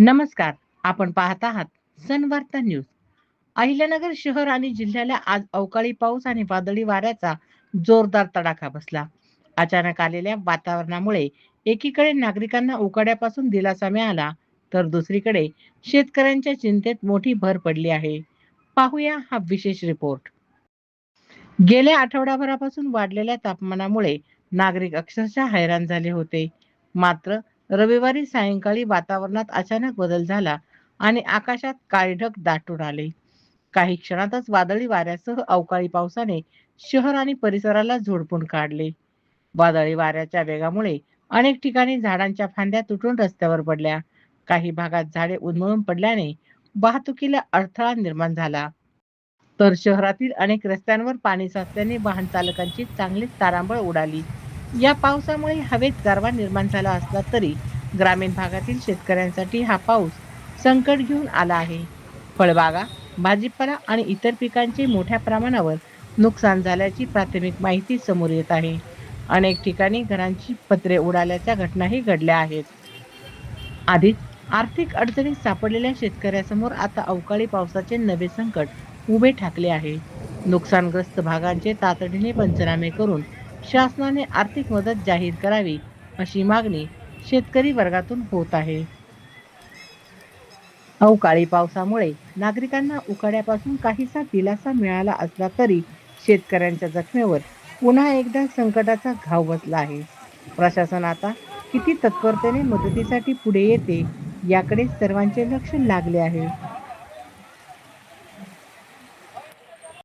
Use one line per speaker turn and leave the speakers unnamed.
नमस्कार. आपण पाहत आहात सनवार्ता न्यूज. अहिल्यानगर शहर आणि जिल्ह्याला आज अवकाळी पाऊस आणि वादळी वाऱ्याचा जोरदार तडाखा बसला. अचानक आलेल्या वातावरणामुळे एकीकडे नागरिकांना उकाड्यापासून दिलासा मिळाला, तर दुसरीकडे शेतकऱ्यांच्या चिंतेत मोठी भर पडली आहे. पाहूया हा विशेष रिपोर्ट. गेल्या आठवड्याभरापासून वाढलेल्या तापमानामुळे नागरिक अक्षरशः हैराण झाले होते. मात्र रविवारी सायंकाळी वातावरणात अचानक बदल झाला आणि आकाशात काळे ढग दाटून आले. काही क्षणातच वादळी वाऱ्यासह अवकाळी पावसाने शहर आणि परिसराला झोडपून काढले. वादळी वाऱ्याच्या वेगामुळे अनेक ठिकाणी झाडांच्या फांद्या तुटून रस्त्यावर पडल्या. काही भागात झाडे उन्मळून पडल्याने वाहतुकीला अडथळा निर्माण झाला. तर शहरातील अनेक रस्त्यांवर पाणी साचल्याने वाहन चालकांची चांगलीच तारांबळ उडाली. या पावसामुळे हवेत गारवा निर्माण झाला असला तरी ग्रामीण भागातील शेतकऱ्यांसाठी हा पाऊस संकट घेऊन आला आहे. फळबागा, भाजीपाला आणि इतर पिकांचे मोठ्या प्रमाणावर नुकसान झाल्याची प्राथमिक माहिती समोर येत आहे. अनेक ठिकाणी घरांची पत्रे उडाल्याच्या घटनाही घडल्या आहेत. आधीच आर्थिक अडचणीत सापडलेल्या शेतकऱ्यासमोर आता अवकाळी पावसाचे नवे संकट उभे ठाकले आहे. नुकसानग्रस्त भागांचे तातडीने पंचनामे करून शासनाने आर्थिक मदत जाहीर करावी, अशी मागणी शेतकरी वर्गातून होत आहे. अवकाळी पावसामुळे नागरिकांना उकाड्यापासून काहीसा दिलासा मिळाला असला तरी शेतकऱ्यांच्या जखमेवर पुन्हा एकदा संकटाचा घाव बसला आहे. प्रशासन आता किती तत्परतेने मदतीसाठी पुढे येते याकडे सर्वांचे लक्ष लागले आहे.